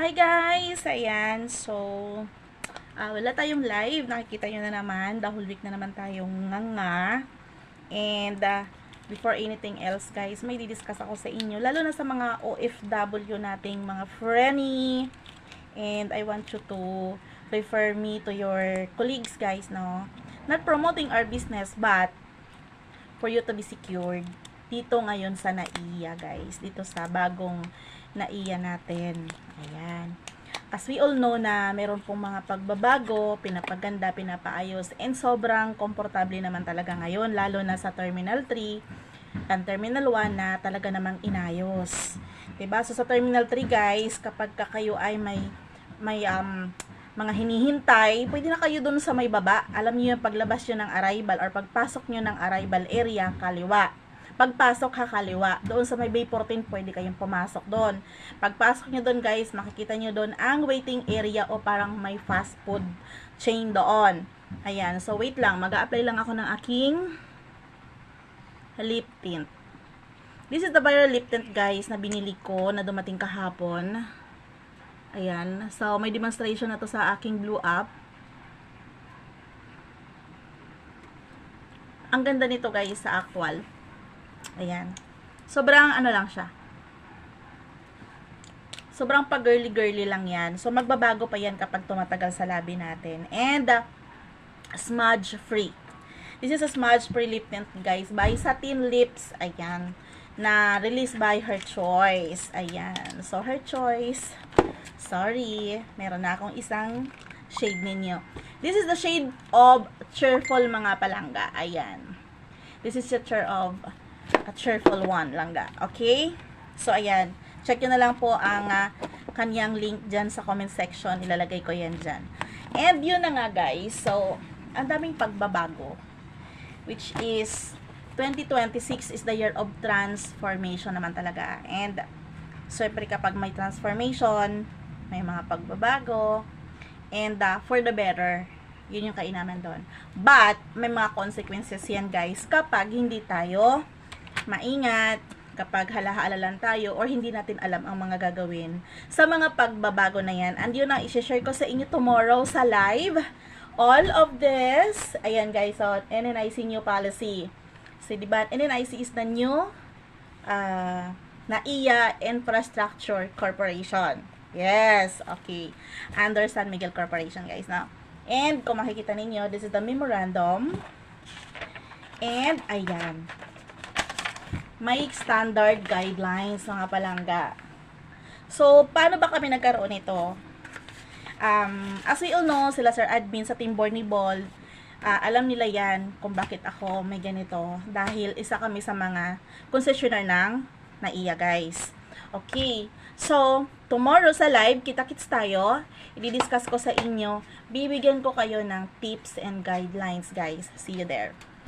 Hi guys! Ayan, so wala tayong live. Nakikita nyo na naman, the whole week na naman tayong nga. And before anything else guys, may didiscuss ako sa inyo, lalo na sa mga OFW nating mga friendly. And I want you to refer me to your colleagues guys, no? Not promoting our business, but for you to be secured dito ngayon sa NAIA guys, dito sa bagong NAIA natin. Ayan. As we all know na meron pong mga pagbabago, pinapaganda, pinapaayos, and sobrang komportable naman talaga ngayon, lalo na sa Terminal 3 and Terminal 1 na talaga namang inayos. Diba? So sa Terminal 3 guys, kapag kayo ay may mga hinihintay, pwede na kayo dun sa may baba. Alam niyo yung paglabas nyo ng arrival or pagpasok nyo ng arrival area, kaliwa. Pagpasok kaliwa. Doon sa may Bay 14, pwede kayong pumasok doon. Pagpasok nyo doon guys, makikita nyo doon ang waiting area o parang may fast food chain doon. Ayan. So wait lang, mag-a-apply lang ako ng aking lip tint. This is the viral lip tint guys na binili ko, na dumating kahapon. Ayan. So may demonstration na to sa aking Blue App. Ang ganda nito guys sa actual. Ayan. Sobrang ano lang siya. Sobrang pag-girly-girly lang yan. So, magbabago pa yan kapag tumatagal sa labi natin. And, smudge free. This is a smudge free lip tint, guys. By Satin Lips. Ayan. Na released by Her Choice. Ayan. So, Her Choice. Sorry. Meron na akong isang shade ninyo. This is the shade of Cheerful mga palangga. Ayan. This is the shade of a cheerful one langga. Okay? So, ayan. Check nyo na lang po ang kanyang link dyan sa comment section. Ilalagay ko yan dyan. And yun na nga guys. So, ang daming pagbabago. Which is, 2026 is the year of transformation naman talaga. And, syempre kapag may transformation, may mga pagbabago. And, for the better. Yun yung kainaman doon. But, may mga consequences yan guys kapag hindi tayo maingat, kapag halahala lang tayo or hindi natin alam ang mga gagawin sa mga pagbabago na yan. And yun ang i-share ko sa inyo tomorrow sa live. All of this, ayan guys, so NNIC new policy. So, diba, NNIC is the new NAIA Infrastructure Corporation. Yes, okay. Under San Miguel Corporation guys, no? And kung makikita ninyo, this is the memorandum. And ayan, may standard guidelines mga palangga. So, paano ba kami nagkaroon nito? As we all know, sila Sir Admin sa Team Borny Ball, alam nila yan kung bakit ako may ganito. Dahil isa kami sa mga concessionaire ng NAIA guys. Okay. So, tomorrow sa live, kita-kits tayo. I-discuss ko sa inyo. Bibigyan ko kayo ng tips and guidelines guys. See you there.